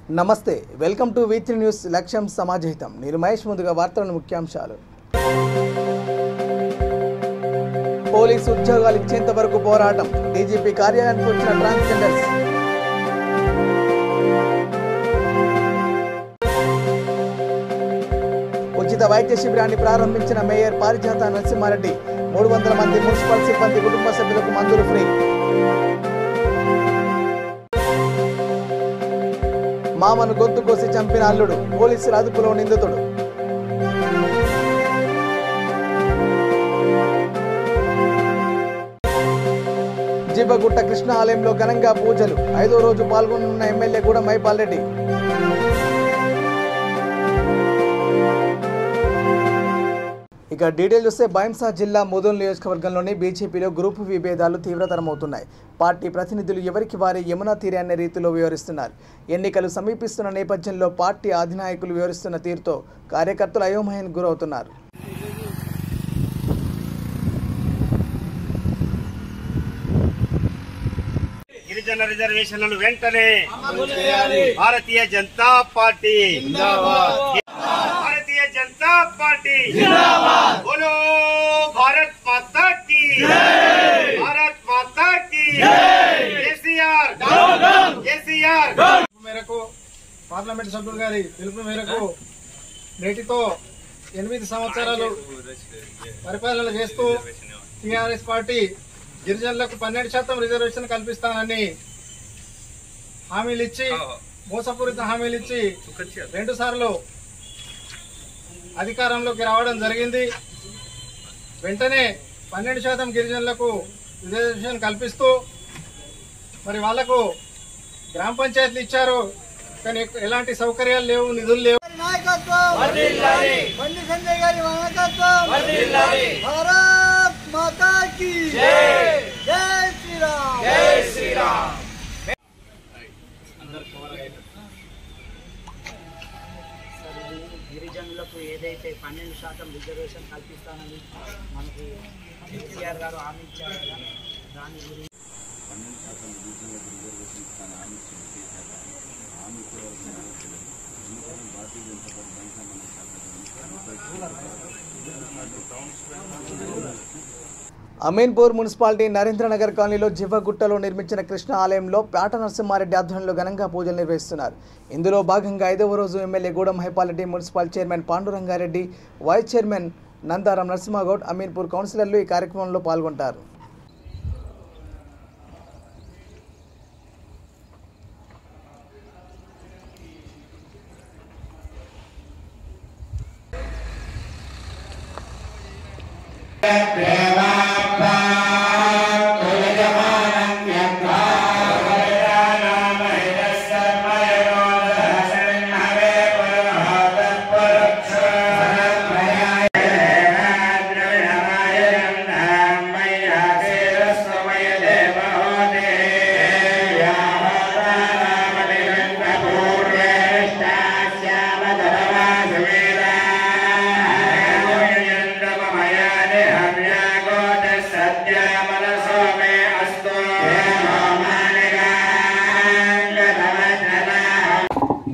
నమస్తే welcome to V3 news లక్ష్యం సమాజహితం నేను మహేష్ ముందుగా వార్తల ముఖ్యాంశాలు పోలీసు ఉద్యోగాలు ఇచ్చేంత వరకు పోరాటం డీజీపీ కార్యాలయానికి వచ్చిన ట్రాన్స్జెండర్స్ ఉచిత వైద్య శిబిరాన్ని ప్రారంభించిన మేయర్ పారిజాత నరసింహారెడ్డి 300 మంది మున్సిపల్ సిబ్బంది కుటుంబ సభ్యులకు మందులు ఫ్రీ మామను గొంతు కోసి చంపిన అల్లుడు పోలీసుల అదుపులో నిందితుడు జిబ్బగుట్ట కృష్ణ ఆలయంలో ఘనంగా పూజలు 5వ రోజు పాల్గొనున్న ఎమ్మెల్యే గూడ మైపాల్ రెడ్డి ఇక డీటెయిల్ చూస్తే భైంసా జిల్లా ముదోల్ నియోజకవర్గంలోని బీజేపీలో గ్రూపు విభేదాలు తీవ్రతరమవుతున్నాయి. పార్టీ ప్రతినిధులు ఎవరికి వారే యమునా తీరే అనే రీతిలో వ్యవహరిస్తున్నారు. ఎన్నికలు సమీపిస్తున్న నేపథ్యంలో పార్టీ అధినాయకులు వ్యవహరిస్తున్న తీరుతో కార్యకర్తలు అయోమయానికి గురవుతున్నారు. గిరిజన రిజర్వేషన్లను వెంటనే భారతీయ జనతా పార్టీ भारतीय जनता पार्टी जिंदाबाद बोलो भारत माता की भारत माता की केसीआर केसीआर మేరకు పార్లమెంట్ సభ్యులు గారి పిలుపు మేరకు నేటితో 8 సంవత్సరాలు పరిపాలన చేస్తూ టీఆర్ఎస్ పార్టీ గిరిజనులకు 12% రిజర్వేషన్ కల్పిస్తానని హామీలిచ్చి మోసపూరిత హామీలిచ్చి 2 సార్లు అధికారంలోకి రావడం జరిగింది. వెంటనే 12% గిరిజనులకు రిజర్వేషన్ కల్పిస్తూ మరి వాళ్లకు గ్రామ పంచాయతీలు ఇచ్చారు, కానీ ఎలాంటి సౌకర్యాలు లేవు, నిధులు లేవు. భారత్ మాతా కీ జై శ్రీరామ్ జై శ్రీరామ్. గిరిజనులకు ఏదైతే 12% రిజర్వేషన్ కల్పిస్తానని మనకి కేసీఆర్ గారు హామీ ఇచ్చారు కదా, దాని గురించి 12% రిజర్వేషన్ ఇస్తాను హామీ ఇచ్చింది కేసీఆర్ గారు. హామీ ఇచ్చే వరకు నెరవేర్చలేదు. ఎందుకంటే భారతీయ జనతా పార్టీ అమీన్పూర్ మున్సిపాలిటీ నరేంద్రనగర్ కాలనీలో జివ్వగుట్టలో నిర్మించిన కృష్ణ ఆలయంలో పేట నరసింహారెడ్డి ఆధ్వర్యంలో ఘనంగా పూజలు నిర్వహిస్తున్నారు. ఇందులో భాగంగా 5వ రోజు MLA Guda Mahipal Reddy, municipal chairman Pandurangareddy, vice chairman Nandaram Narasimhagoud, Ameenpur కౌన్సిలర్లు ఈ కార్యక్రమంలో పాల్గొంటారు.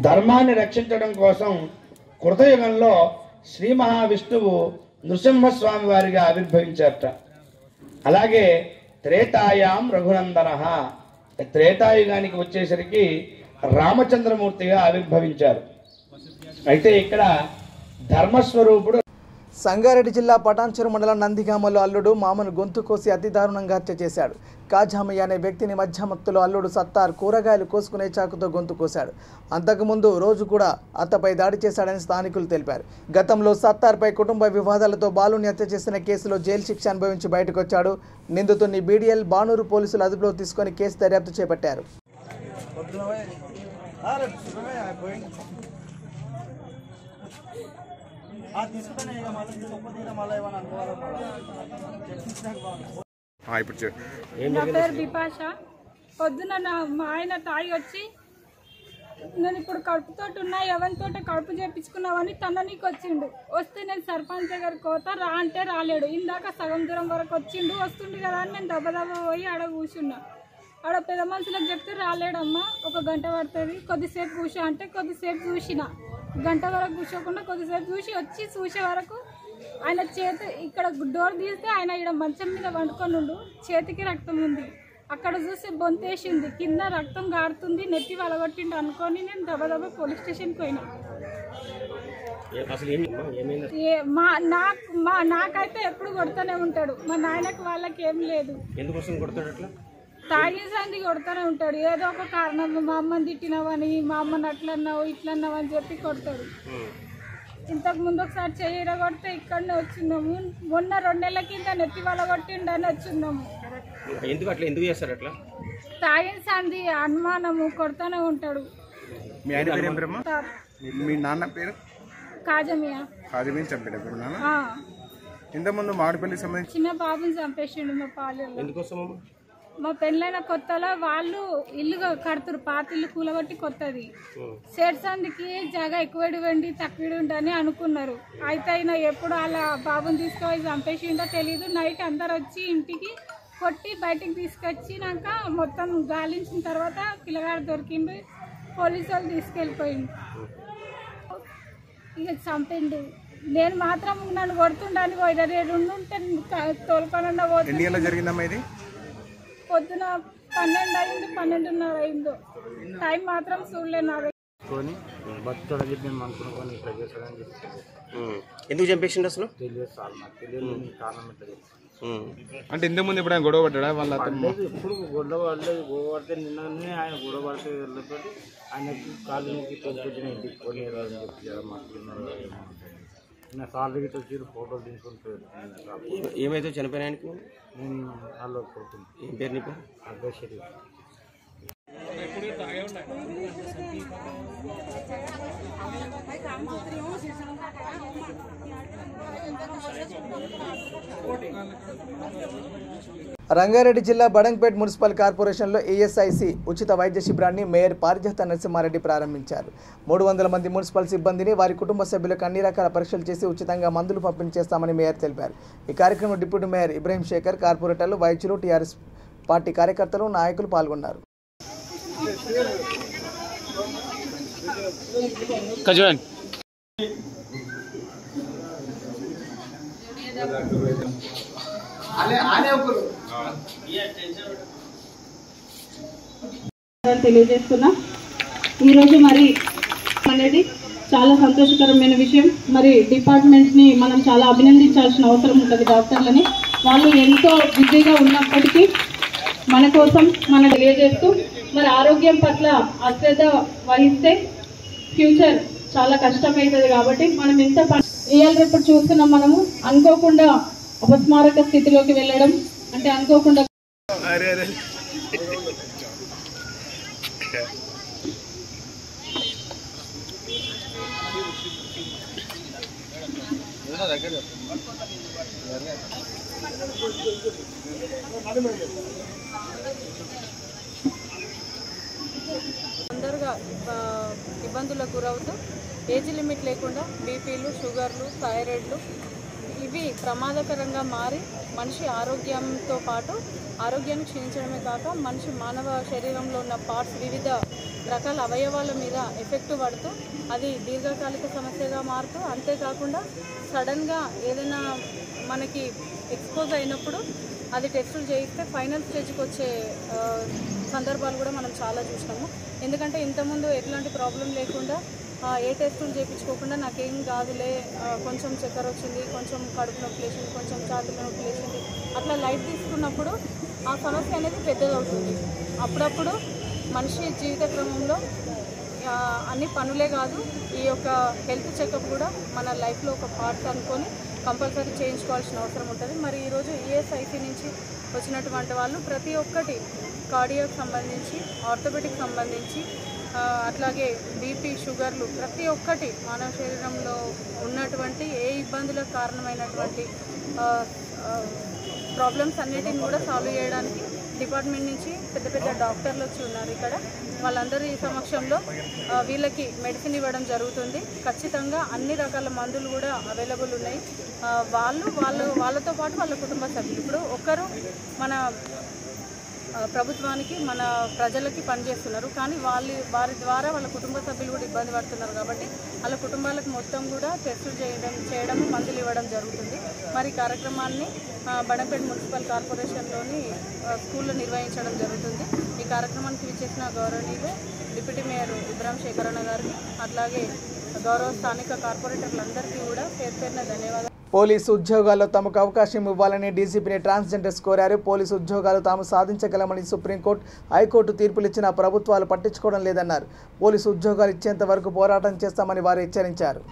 ధర్మాన్ని రక్షించడం కోసం కృతయుగంలో శ్రీ మహావిష్ణువు నృసింహస్వామి వారిగా ఆవిర్భవించారట. అలాగే త్రేతాయాం రఘునందన, త్రేతాయుగానికి వచ్చేసరికి రామచంద్రమూర్తిగా ఆవిర్భవించారు. అయితే ఇక్కడ ధర్మస్వరూపుడు. సంగారెడ్డి జిల్లా పటాన్చెరు మండలం నందిగామలో అల్లుడు మామను గొంతు కోసి అతి దారుణంగా హత్య చేశాడు. కాజామయ్య అనే వ్యక్తిని మధ్యమత్తులో అల్లుడు సత్తార్ కూరగాయలు కోసుకునే చాకుతో గొంతు కోశాడు. అంతకుముందు రోజు కూడా అత్తపై దాడి చేశాడని స్థానికులు తెలిపారు. గతంలో సత్తార్పై కుటుంబ వివాదాలతో బాలుని హత్య చేసిన కేసులో జైలు శిక్ష అనుభవించి బయటకు వచ్చాడు. నిందితుడిని బీడీఎల్ బానూరు పోలీసులు అదుపులో తీసుకుని కేసు దర్యాప్తు చేపట్టారు. నా పేరు బిపాష. పొద్దున మా ఆయన తాగి వచ్చి నేను ఇప్పుడు కడుపుతోటి ఉన్నా, ఎవరితో కడుపు చేపించుకున్నావని తననికి వచ్చిండు. వస్తే నేను సర్పంచ్ దగ్గరికి పోతా రా అంటే రాలేడు. ఇందాక సగం దూరం వరకు వచ్చిండు. వస్తుండు కదా అని నేను దెబ్బ పోయి ఆడ కూర్చున్నా. ఆడ పెద్ద మనుషులకు చెప్తే రాలేడమ్మా, 1 గంట పడుతుంది, కొద్దిసేపు కూర్చో అంటే కొద్దిసేపు చూసిన, గంట వరకు కూర్చోకుండా కొద్దిసేపు చూసే వరకు ఆయన చేతి ఇక్కడ డోర్ తీస్తే ఆయన ఇక్కడ మంచం మీద వండుకొని ఉండు, చేతికి రక్తం ఉంది, అక్కడ చూసి బొంతేసింది, కింద రక్తం గారుతుంది, నెత్తి వలగొట్టిండు అనుకొని నేను దబదబా పోలీస్ స్టేషన్కి పోయినా. నాకైతే ఎప్పుడు కొడుతూనే ఉంటాడు, మా నాయనకు వాళ్ళకి ఏం లేదు. తాగేసంది కొడుతూనే ఉంటాడు, ఏదో ఒక కారణం, మా అమ్మని తిట్టినావని, మా అమ్మని అట్లన్నావు ఇట్లన్నావు అని చెప్పి కొడతాడు. ఇంతకు ముందు ఒకసారి చెయ్యిర కొడితే ఇక్కడనే వచ్చిన్నాము, మొన్న 2 నెలల కింద నెత్తి వల కొట్టిండని వచ్చిన్నాము. తాగేసంది అనుమానము, కొడుతూనే ఉంటాడు. మీ నాన్న పేరు కాజమియా. చంపాడు నాన్న. ఇంతకుముందు మామిడిపల్లి సంబంధించి చిన్న బాబుని చంపేసిండు మా పాలెల్లో. మా పెళ్ళైన కొత్తలో వాళ్ళు ఇల్లు కడుతురు, పాత ఇల్లు కూలగొట్టి కొత్తది, సేట్సందికి జాగా ఎక్కువడి తక్కువ అని అనుకున్నారు. అయితే అయినా ఎప్పుడు అలా బాబుని తీసుకుపోయి చంపేసిండో తెలీదు. నైట్ అందరు వచ్చి ఇంటికి కొట్టి బయటికి తీసుకొచ్చినాక మొత్తం గాలించిన తర్వాత పిల్లగాడు దొరికిండు, పోలీసు వాళ్ళు తీసుకెళ్ళిపోయిండు, ఇక చంపిండు. నేను మాత్రం నన్ను కొడుతుండని పోయినా, నేను ఉంటే తోలుకొనన్నా పోతుంది. జరిగిందమ్మా ఇది పొద్దున 12 అయింది, 12:30 అయిందో, టైం మాత్రం చూడలేను. ఎందుకు చంపేసిండు అసలు? అంటే ఇంతకుముందు ఎప్పుడైనా గొడవ పడ్డా వాళ్ళ? ఎప్పుడు గొడవ పడితే నిన్ననే ఆయన గొడవ పడితే వెళ్ళతో ఆయనకి కాలేజీకి పొద్దున ఇంటికి కొనేదని చెప్పి మాట్లాడుతున్నారు. నిన్న సాలరీ వచ్చి ఫోటోలు తీసుకుంటారు. ఏమైతే చనిపోయినానికి నేను వాళ్ళు కొడుతుంది. ఏం పేరు నీ పేరు? అభ్యర్థి. రంగారెడ్డి జిల్లా బడంగ్పేట్ మున్సిపల్ కార్పొరేషన్లో ఈఎస్ఐసి ఉచిత వైద్య శిబిరాన్ని మేయర్ పారిజాత నరసింహారెడ్డి ప్రారంభించారు. 300 మంది మున్సిపల్ సిబ్బందిని, వారి కుటుంబ సభ్యులకు అన్ని రకాల పరీక్షలు చేసి ఉచితంగా మందులు పంపిణీ చేస్తామని మేయర్ తెలిపారు. ఈ కార్యక్రమంలో డిప్యూటీ మేయర్ ఇబ్రహీం శేఖర్, కార్పొరేటర్లు, వైద్యులు, టీఆర్ఎస్ పార్టీ కార్యకర్తలు, నాయకులు పాల్గొన్నారు. తెలియజేస్తున్నా. ఈరోజు మరి అనేది చాలా సంతోషకరమైన విషయం. మరి డిపార్ట్మెంట్ని మనం చాలా అభినందించాల్సిన అవసరం ఉంటుంది. డాక్టర్లని వాళ్ళు ఎంతో బిజీగా ఉన్నప్పటికీ మన కోసం మనం తెలియజేస్తూ, మరి ఆరోగ్యం పట్ల అశ్రద్ధ వహిస్తే ఫ్యూచర్ చాలా కష్టమవుతుంది. కాబట్టి మనం ఎంత ఇవాళ రేపు చూస్తున్నాం, మనము అనుకోకుండా అపస్మారక స్థితిలోకి వెళ్ళడం అంటే అనుకోకుండా తొందరగా ఇబ్బందులకు గురవుతూ ఏజ్ లిమిట్ లేకుండా బీపీలు, షుగర్లు, థైరాయిడ్లు ఇవి ప్రమాదకరంగా మారి మనిషి ఆరోగ్యంతో పాటు ఆరోగ్యాన్ని క్షీణించడమే కాక మనిషి మానవ శరీరంలో ఉన్న పార్ట్స్, వివిధ రకాల అవయవాల మీద ఎఫెక్ట్ పడుతూ అది దీర్ఘకాలిక సమస్యగా మారుతూ, అంతేకాకుండా సడన్గా ఏదైనా మనకి ఎక్స్పోజ్ అయినప్పుడు అది టెస్టులు చేయిస్తే ఫైనల్ స్టేజ్కి వచ్చే సందర్భాలు కూడా మనం చాలా చూసినాము. ఎందుకంటే ఇంతకుముందు ఎట్లాంటి ప్రాబ్లం లేకుండా ఏ టెస్టులు చేయించుకోకుండా నాకేం కాదులే, కొంచెం చక్కెర వచ్చింది, కొంచెం కడుపు నొప్పి లేచింది, కొంచెం ఛాతీలో నొప్పి లేచింది, అట్లా లైట్ తీసుకున్నప్పుడు ఆ సమస్య అనేది పెద్దదవుతుంది. అప్పుడప్పుడు మనిషి జీవిత క్రమంలో అన్ని పనులే కాదు, ఈ యొక్క హెల్త్ చెకప్ కూడా మన లైఫ్లో ఒక పార్ట్ అనుకొని కంపల్సరీ చేయించుకోవాల్సిన అవసరం ఉంటుంది. మరి ఈరోజు ఈఎస్ఐసి నుంచి వచ్చినటువంటి వాళ్ళు ప్రతి ఒక్కటి కార్డియాక్ సంబంధించి, ఆర్థోపెడిక్ సంబంధించి, అట్లాగే బీపీ, షుగర్లు ప్రతి ఒక్కటి మానవ శరీరంలో ఉన్నటువంటి ఏ ఇబ్బందులకు కారణమైనటువంటి ప్రాబ్లమ్స్ అన్నిటిని కూడా సాల్వ్ చేయడానికి డిపార్ట్మెంట్ నుంచి పెద్ద పెద్ద డాక్టర్లు వచ్చి ఉన్నారు ఇక్కడ. వాళ్ళందరి సమక్షంలో వీళ్ళకి మెడిసిన్ ఇవ్వడం జరుగుతుంది. ఖచ్చితంగా అన్ని రకాల మందులు కూడా అవైలబుల్ ఉన్నాయి. వాళ్ళతో పాటు వాళ్ళ కుటుంబ సభ్యులు, ఇప్పుడు ఒక్కరు మన ప్రభుత్వానికి మన ప్రజలకి పనిచేస్తున్నారు. కానీ వారి ద్వారా వాళ్ళ కుటుంబ సభ్యులు కూడా ఇబ్బంది పడుతున్నారు. కాబట్టి వాళ్ళ కుటుంబాలకు మొత్తం కూడా టెస్టులు చేయడం మందులు ఇవ్వడం జరుగుతుంది. మరి ఈ కార్యక్రమాన్ని బడంపేట మున్సిపల్ కార్పొరేషన్లోని స్కూల్లో నిర్వహించడం జరుగుతుంది. ఈ కార్యక్రమానికి విచ్చేసిన గౌరవనీయులు డిప్యూటీ మేయర్ ఇబ్రాహిం శేఖరన్న గారికి, అట్లాగే గౌరవ స్థానిక కార్పొరేటర్లందరికీ కూడా పేరు పేరున ధన్యవాదాలు. పోలీసు ఉద్యోగాల్లో తమకు అవకాశం ఇవ్వాలని డీజీపీని ట్రాన్స్జెండర్స్ కోరారు. పోలీసు ఉద్యోగాలు తాము సాధించగలమని సుప్రీంకోర్టు, హైకోర్టు తీర్పులిచ్చినా ప్రభుత్వాలు పట్టించుకోవడం లేదన్నారు. పోలీసు ఉద్యోగాలు ఇచ్చేంత వరకు పోరాటం చేస్తామని వారు హెచ్చరించారు.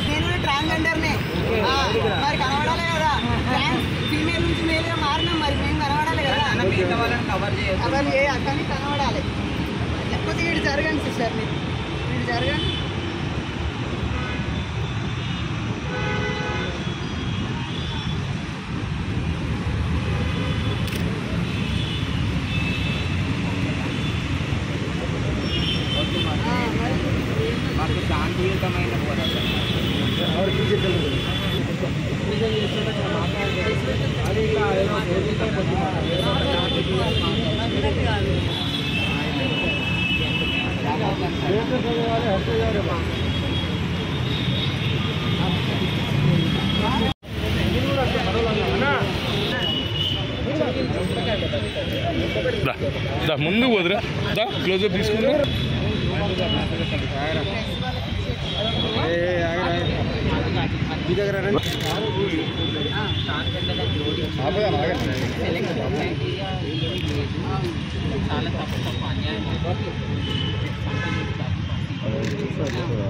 నేను ట్రాన్స్జెండర్నే మరి కనబడాలి కదా. ఫీమేల్ నుంచి మేల్గా మారినాం, మరి మేము కనబడాలి కదా. కవర్ చేయాలి కానీ కనబడాలి. లేకపోతే వీడు జరగండి సిస్టర్, వీడు జరగండి. మాకు శాంతియుతమైన పోరాటం ముందు పోదురా, క్లోజప్ తీసుకుంటా.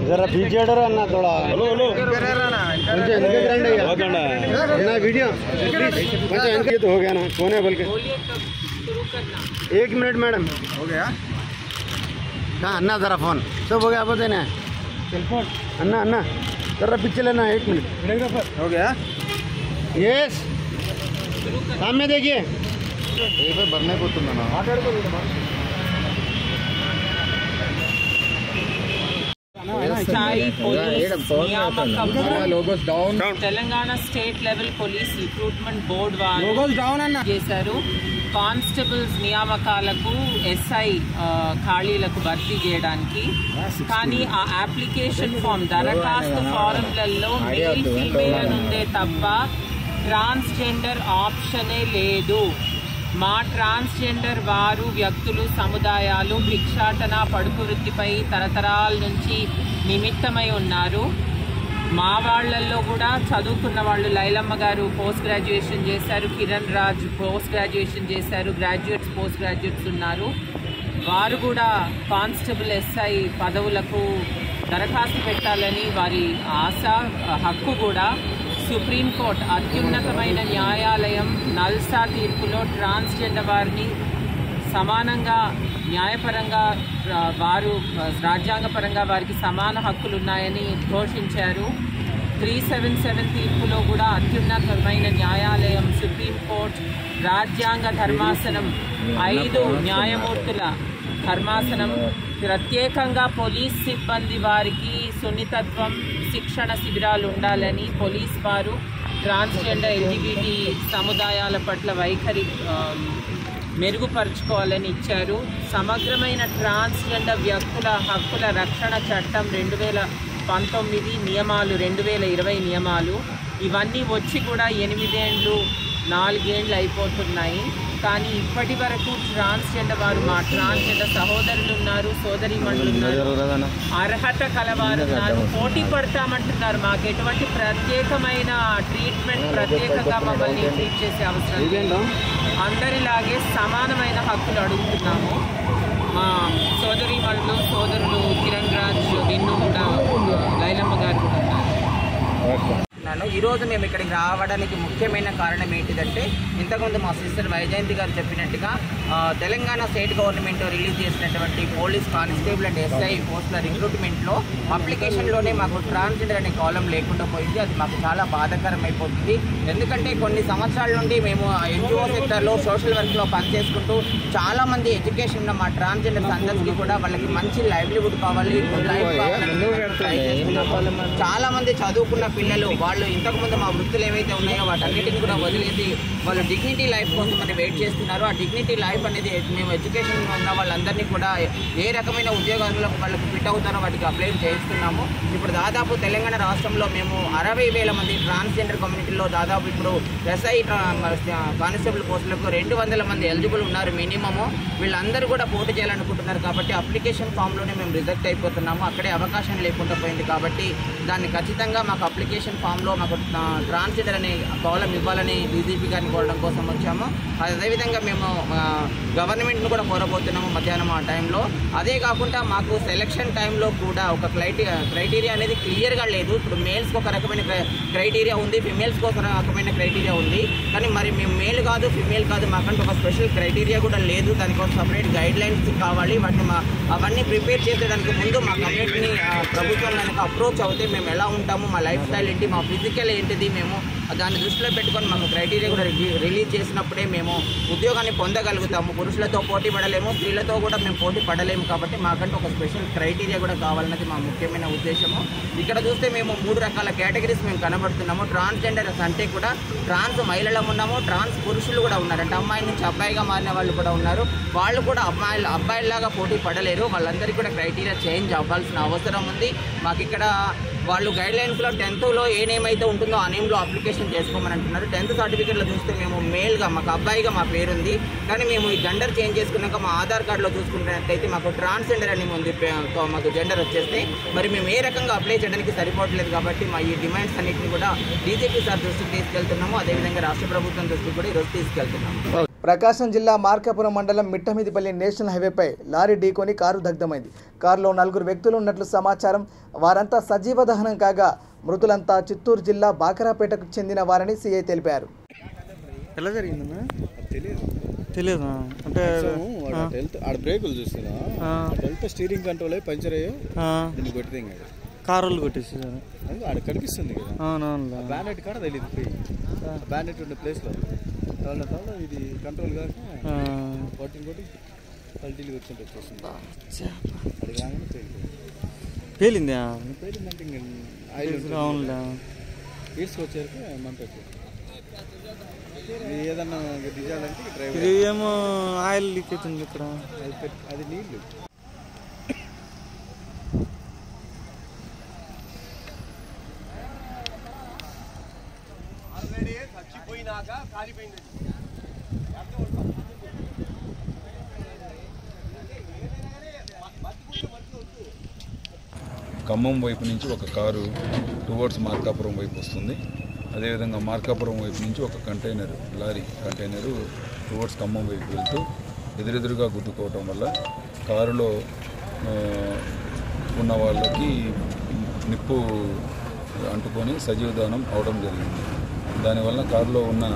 जरा पीछे हटो ना थोड़ा। हेलो हेलो ना वीडियो ये तो हो गया ना, कौन है बोल के 1 मिनट मैडम हो गया। हाँ अन्ना जरा फोन सब हो गया, बोलते ना अन्ना अन्ना जरा पीछे लेना 1 मिनट हो गया। यस सामने देखिए भरने को Telangana state level police recruitment board వాళ్ళు చేశారు. కానిస్టేబుల్స్ నియామకాలకు ఎస్ఐ ఖాళీలకు భర్తీ చేయడానికి. కానీ ఆ అప్లికేషన్ ఫామ్ దరఖాస్తు ఫారంలలో మేల్ ఫీమేల్ అని ఉందే తప్ప ట్రాన్స్జెండర్ ఆప్షనే లేదు. మా ట్రాన్స్జెండర్ వారు వ్యక్తులు సముదాయాలు భిక్షాటన పడుపు వృత్తిపై తరతరాల నుంచి నిమిత్తమై ఉన్నారు. మా వాళ్ళల్లో కూడా చదువుకున్న వాళ్ళు లైలమ్మ గారు పోస్ట్ గ్రాడ్యుయేషన్ చేశారు, కిరణ్ రాజ్ పోస్ట్ గ్రాడ్యుయేషన్ చేశారు, గ్రాడ్యుయేట్స్ పోస్ట్ గ్రాడ్యుయేట్స్ ఉన్నారు. వారు కూడా కానిస్టేబుల్ ఎస్ఐ పదవులకు దరఖాస్తు పెట్టాలని వారి ఆశ, హక్కు కూడా. సుప్రీంకోర్టు అత్యున్నతమైన న్యాయాలయం నల్సా తీర్పులో ట్రాన్స్జెండర్ వారిని సమానంగా న్యాయపరంగా వారు రాజ్యాంగపరంగా వారికి సమాన హక్కులు ఉన్నాయని ఘోషించారు. 377 తీర్పులో కూడా అత్యున్నతమైన న్యాయాలయం సుప్రీంకోర్టు రాజ్యాంగ ధర్మాసనం 5 న్యాయమూర్తుల ధర్మాసనం ప్రత్యేకంగా పోలీస్ సిబ్బంది వారికి సున్నితత్వం శిక్షణ శిబిరాలు ఉండాలని, పోలీస్ వారు ట్రాన్స్జెండర్ ఎల్జిబిటి సముదాయాల పట్ల వైఖరి మెరుగుపరుచుకోవాలని ఇచ్చారు. సమగ్రమైన ట్రాన్స్జెండర్ వ్యక్తుల హక్కుల రక్షణ చట్టం 2019 నియమాలు 2020 నియమాలు ఇవన్నీ వచ్చి కూడా 8 ఏళ్ళు 4 ఏళ్ళు అయిపోతున్నాయి. కానీ ఇప్పటి వరకు ట్రాన్స్జెండర్ వారు, మా ట్రాన్స్జెండర్ సహోదరులు ఉన్నారు, సోదరీమణులు ఉన్నారు, అర్హత కలవారు ఉన్నారు, పోటీ పడతామంటున్నారు. మాకు ఎటువంటి ప్రత్యేకమైన ట్రీట్మెంట్, ప్రత్యేకంగా మమ్మల్ని ట్రీట్ చేసే అవసరం లేదు. అందరిలాగే సమానమైన హక్కులు అడుగుతున్నాము. మా సోదరీమణులు, సోదరులు కిరణ్ రాజ్, విన్ను కూడా, లైలమ్మ గారు కూడా ఉన్నారు. ఈరోజు మేము ఇక్కడికి రావడానికి ముఖ్యమైన కారణం ఏంటిదంటే, ఇంతకుముందు మా సిస్టర్ వైజయంతి గారు చెప్పినట్టుగా తెలంగాణ స్టేట్ గవర్నమెంట్ రిలీజ్ చేసినటువంటి పోలీస్ కానిస్టేబుల్ అండ్ ఎస్ఐ పోస్టుల రిక్రూట్మెంట్లో అప్లికేషన్లోనే మాకు ట్రాన్స్జెండర్ అనే కాలం లేకుండా పోయింది. అది మాకు చాలా బాధాకరం అయిపోతుంది. ఎందుకంటే కొన్ని సంవత్సరాల నుండి మేము ఎన్జిఓ సెక్టర్లో సోషల్ వర్క్లో పనిచేసుకుంటూ చాలామంది ఎడ్యుకేషన్ ఉన్న మా ట్రాన్స్జెండర్స్ అందరికీ కూడా వాళ్ళకి మంచి లైవ్లీవుడ్ కావాలి, లైఫ్ కావాలని చాలామంది చదువుకున్న పిల్లలు వాళ్ళు ఇంతకుముందు మా వృత్తులు ఏవైతే ఉన్నాయో వాటన్నిటిని కూడా వదిలేసి వాళ్ళు డిగ్నిటీ లైఫ్ కోసం మరి వెయిట్ చేస్తున్నారు. ఆ డిగ్నిటీ లైఫ్ అనేది మేము ఎడ్యుకేషన్ ఉన్న వాళ్ళందరినీ కూడా ఏ రకమైన ఉద్యోగాల్లో వాళ్ళకి ఫిట్ అవుతారో వాటికి అప్లై చేస్తున్నాము. ఇప్పుడు దాదాపు తెలంగాణ రాష్ట్రంలో మేము 60,000 మంది ట్రాన్స్జెండర్ కమ్యూనిటీలో దాదాపు ఇప్పుడు ఎస్ఐ కానిస్టేబుల్ పోస్టులకు 200 మంది ఎలిజిబుల్ ఉన్నారు మినిమము. వీళ్ళందరూ కూడా పోటీ చేయాలనుకుంటున్నారు కాబట్టి అప్లికేషన్ ఫామ్లోనే మేము రిజెక్ట్ అయిపోతున్నాము. అక్కడే అవకాశం లేకుండా పోయింది కాబట్టి దాన్ని ఖచ్చితంగా మాకు అప్లికేషన్ ఫామ్లో మాకు ట్రాన్స్జెండర్ అనే కాలం ఇవ్వాలని డీజీపీ గారిని కోరడం కోసం వచ్చాము. అదేవిధంగా మేము గవర్నమెంట్ను కూడా కోరబోతున్నాము మధ్యాహ్నం ఆ టైంలో. అదే కాకుండా మాకు సెలక్షన్ టైంలో కూడా ఒక క్రైటీరియా అనేది క్లియర్గా లేదు. ఇప్పుడు మేల్స్కి ఒక రకమైన క్రైటీరియా ఉంది, ఫిమేల్స్కి ఒక రకమైన క్రైటీరియా ఉంది. కానీ మరి మేము మేల్ కాదు, ఫిమేల్ కాదు, మాకంటే ఒక స్పెషల్ క్రైటీరియా కూడా లేదు. దానికి ఒక సపరేట్ గైడ్ లైన్స్ కావాలి. వాటిని అవన్నీ ప్రిపేర్ చేసేదానికి ముందు మా కమ్యూనిటీని ప్రభుత్వం కనుక అప్రోచ్ అవుతే మేము ఎలా ఉంటాము, మా లైఫ్ స్టైల్ ఏంటి, మా ఫిజికల్ ఏంటిది, మేము దాన్ని దృష్టిలో పెట్టుకొని మాకు క్రైటీరియా కూడా రిలీజ్ చేసినప్పుడే మేము ఉద్యోగాన్ని పొందగలుగుతాము. పురుషులతో పోటీ పడలేము, స్త్రీలతో కూడా మేము పోటీ పడలేము. కాబట్టి మాకంటే ఒక స్పెషల్ క్రైటీరియా కూడా కావాలన్నది మా ముఖ్యమైన ఉద్దేశము. ఇక్కడ చూస్తే మేము 3 రకాల కేటగిరీస్ మేము కనబడుతున్నాము. ట్రాన్స్జెండర్స్ అంటే కూడా ట్రాన్స్ మహిళలు ఉన్నాము, ట్రాన్స్ పురుషులు కూడా ఉన్నారు. అంటే అమ్మాయి నుంచి అబ్బాయిగా మారిన వాళ్ళు కూడా ఉన్నారు. వాళ్ళు కూడా అబ్బాయిలాగా పోటీ పడలేరు. వాళ్ళందరికీ కూడా క్రైటీరియా చేంజ్ అవ్వాల్సిన అవసరం ఉంది. మాకు ఇక్కడ వాళ్ళు గైడ్లైన్స్లో 10th ఏ నేమ్ అయితే ఉంటుందో ఆ నేమ్లో అప్లికేషన్ చేసుకోమని అంటున్నారు. 10th సర్టిఫికేట్లో చూస్తే మేము మేల్గా, మాకు అబ్బాయిగా మా పేరుంది. కానీ మేము ఈ జెండర్ చేంజ్ చేసుకున్నాక మా ఆధార్ కార్డులో చూసుకున్నట్టయితే మాకు ట్రాన్స్జెండర్ అని ఉంది, మాకు జెండర్ వచ్చేస్తే మరి మేము ఏ రకంగా అప్లై చేయడానికి సరిపోవట్లేదు. కాబట్టి మా ఈ డిమాండ్స్ అన్నింటినీ కూడా డీజీపీ సార్ దృష్టికి తీసుకెళ్తున్నాము. అదేవిధంగా రాష్ట్ర ప్రభుత్వం దృష్టికి కూడా ఈరోజు తీసుకెళ్తున్నాము. ప్రకాశం జిల్లా మార్కాపురం మండలం మిట్టమీదిపల్లి నేషనల్ హైవేపై లారీ ఢీకొని కారు దగ్ధమైంది. కారులో 4 వ్యక్తులు ఉన్నట్లు సమాచారం. వారంతా సజీవ దహనం కాగా మృతులంతా చిత్తూరు జిల్లా బాకరాపేటకు చెందిన వారని సీఐ తెలిపారు. ఎలా జరిగిందన్నా తెలియదు అంటే ఆడ బ్రేకులు చూస్తున్నా వెళ్తే స్టీరింగ్ కంట్రోల్ అయ్యి పంచర్ అయ్యి దీన్ని కొట్టింది కదా, కారు కొట్టేసారు. ఆడ కనిపిస్తుంది కదా, అవునవును. బ్యానెట్ కాడ తెలియదు, బ్యానెట్ ఉండే ప్లేస్లో ఇది కంట్రోల్ కాక కొట్టి పల్టీలు వచ్చింది వచ్చేసింది. అది కాగానే పేలిందా? పేలిందంటే ఇంక ఆయిల్ అవునులే తీసుకొచ్చారు మంట వచ్చారు. ఏదన్నా దిగాలంటే డ్రైవర్ ఇది ఏమో ఆయిల్ లీక్ అవుతుంది ఇక్కడ, అది నీళ్ళు. ఆల్రెడీ చచ్చిపోయినాక కాలిపోయింది. ఖమ్మం వైపు నుంచి ఒక కారు టువర్డ్స్ మార్కాపురం వైపు వస్తుంది. అదేవిధంగా మార్కాపురం వైపు నుంచి ఒక లారీ కంటైనరు టువర్డ్స్ ఖమ్మం వైపు వెళ్తూ ఎదురెదురుగా గుద్దుకోవటం వల్ల కారులో ఉన్న వాళ్ళకి నిప్పు అంటుకొని సజీవదానం అవడం జరిగింది. దానివల్ల కారులో ఉన్న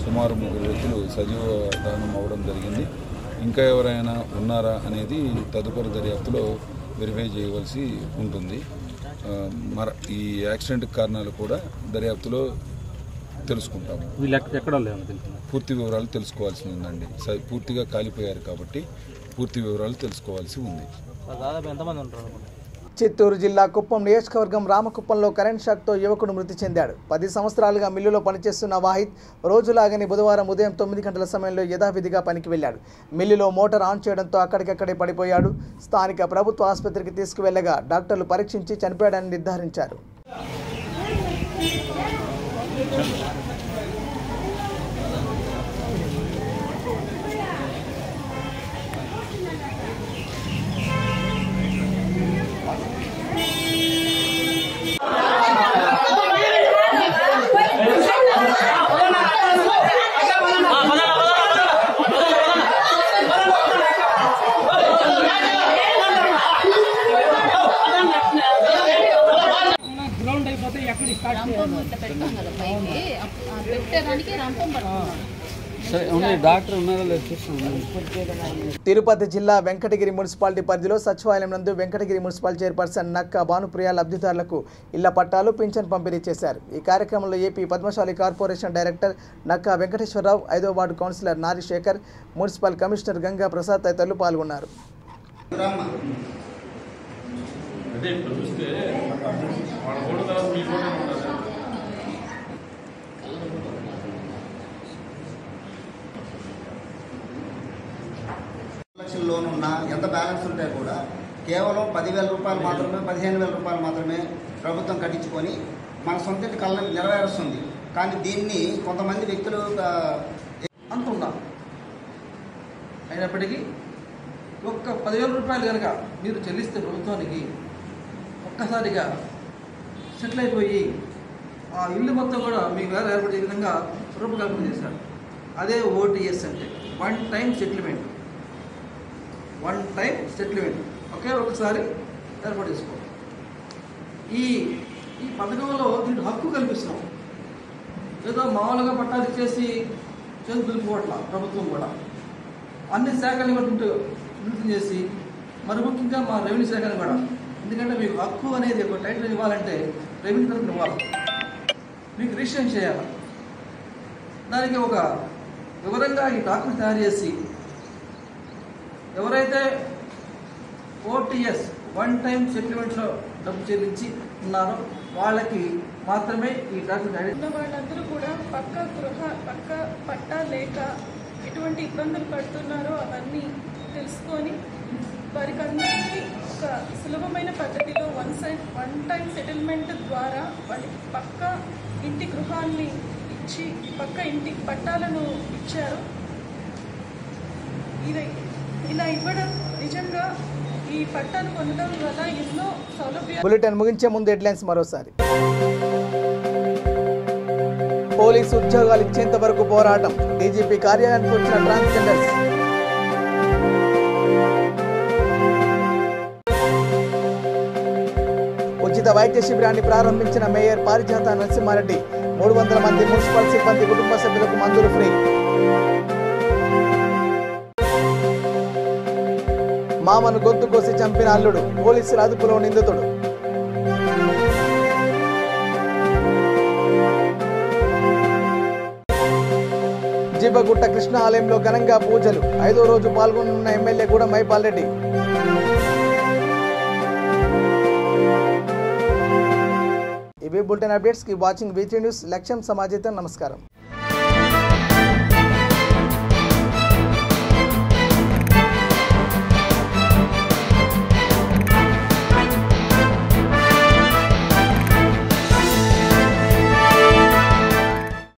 సుమారు 3 వ్యక్తులు సజీవదానం అవడం జరిగింది. ఇంకా ఎవరైనా ఉన్నారా అనేది తదుపరి దర్యాప్తులో వెరిఫై చేయవలసి ఉంటుంది. ఈ యాక్సిడెంట్ కారణాలు కూడా దర్యాప్తులో తెలుసుకుంటాము. పూర్తి వివరాలు తెలుసుకోవాల్సి ఉందండి. పూర్తిగా కాలిపోయారు కాబట్టి పూర్తి వివరాలు తెలుసుకోవాల్సి ఉంది. చిత్తూరు జిల్లా కుప్పం నియోజకవర్గం రామకుప్పంలో కరెంట్ షాక్తో యువకుడు మృతి చెందాడు. 10 సంవత్సరాలుగా మిల్లులో పనిచేస్తున్న వాహిద్ రోజులాగని బుధవారం ఉదయం 9 గంటల సమయంలో యథావిధిగా పనికి వెళ్ళాడు. మిల్లులో మోటార్ ఆన్ చేయడంతో అక్కడికక్కడే పడిపోయాడు. స్థానిక ప్రభుత్వ ఆసుపత్రికి తీసుకువెళ్లగా డాక్టర్లు పరీక్షించి చనిపోయాడని నిర్ధారించారు. తిరుపతి జిల్లా వెంకటగిరి మున్సిపాలిటీ పరిధిలో సచివాలయం నందు వెంకటగిరి మున్సిపల్ చైర్పర్సన్ నక్క భానుప్రియ లబ్ధిదారులకు ఇళ్ల పట్టాలు పింఛన్ పంపిణీ చేశారు. ఈ కార్యక్రమంలో AP Padmashali corporation director Nakka Venkateswararao, 5వ ward councillor Narishekhar, municipal commissioner Ganga Prasad తదితరులు పాల్గొన్నారు. లోన్ ఉన్నా ఎంత బ్యాలెన్స్ ఉంటే కూడా కేవలం 10,000 రూపాయలు మాత్రమే, 15,000 రూపాయలు మాత్రమే ప్రభుత్వం కట్టించుకొని మన సొంత కళ్ళని నెరవేరుస్తుంది. కానీ దీన్ని కొంతమంది వ్యక్తులు అంత ఉండాలి. అయినప్పటికీ ఒక్క 10,000 రూపాయలు కనుక మీరు చెల్లిస్తే ప్రభుత్వానికి ఒక్కసారిగా సెటిల్ అయిపోయి ఆ ఇల్లు మొత్తం కూడా మీకు వేరే ఏర్పడే విధంగా రూపకల్పన చేశారు. అదే ఓటీఎస్ అంటే వన్ టైం సెటిల్మెంట్. ఒకే ఒకసారి ఏర్పాటు చేసుకోవాలి. ఈ పథకంలో దీనికి హక్కు కల్పిస్తున్నాం. ఏదో మామూలుగా పట్టాలు ఇచ్చేసి చేతులు దులుపుకోవట్ల ప్రభుత్వం కూడా అన్ని శాఖల్ని కూడా విడుదల చేసి, మరి ముఖ్యంగా మా రెవెన్యూ శాఖని కూడా. ఎందుకంటే మీకు హక్కు అనేది ఒక టైటిల్ ఇవ్వాలంటే రెవెన్యూ తరఫున ఇవ్వాలి, మీకు రిజిస్ట్రేషన్ చేయాలి. దానికి ఒక వివరంగా ఈ డాక్యుమెంట్ తయారు చేసి ఎవరైతే ఓటీఎస్ వన్ టైం సెటిల్మెంట్లో డబ్బు చెల్లించి ఉన్నారో వాళ్ళకి మాత్రమే ఈ డాక్యుమెంట్. వాళ్ళందరూ కూడా పక్క పట్టా లేక ఎటువంటి ఇబ్బందులు పడుతున్నారో అవన్నీ తెలుసుకొని వారికి అందరికీ ఒక సులభమైన పద్ధతిలో వన్ టైం సెటిల్మెంట్ ద్వారా వాళ్ళకి పక్క ఇంటి గృహాన్ని ఇచ్చి పక్క ఇంటి పట్టాలను ఇచ్చారు. ఇలా ఇవ్వడం నిజంగా ఈ పట్టాలు పొందడం వల్ల ఎన్నో సౌలభ్యాలు. బులెటిన్ ముగించే ముందు హెడ్లైన్స్ మరోసారి. పోలీసు ఉద్యోగాలు ఇచ్చేంత వరకు పోరాటం, డీజీపీ కార్యాలయానికి వచ్చిన ట్రాన్స్జెండర్స్. ఉచిత వైద్య శిబిరాన్ని ప్రారంభించిన మేయర్ పారిజాత నరసింహారెడ్డి. 300 మంది మున్సిపల్ సిబ్బంది కుటుంబ సభ్యులకు మందులు ఫ్రీ. మామను గొంతు కోసి చంపిన అల్లుడు, పోలీసుల అదుపులో నిందితుడు. జిబ్బగుట్ట కృష్ణ ఆలయంలో ఘనంగా పూజలు, 5వ రోజు పాల్గొనున్న ఎమ్మెల్యే గూడెం మైపాల్ రెడ్డి. ఇవి bulletin updates. Keep watching V3 news. లక్ష్యం సమాజితం. నమస్కారం.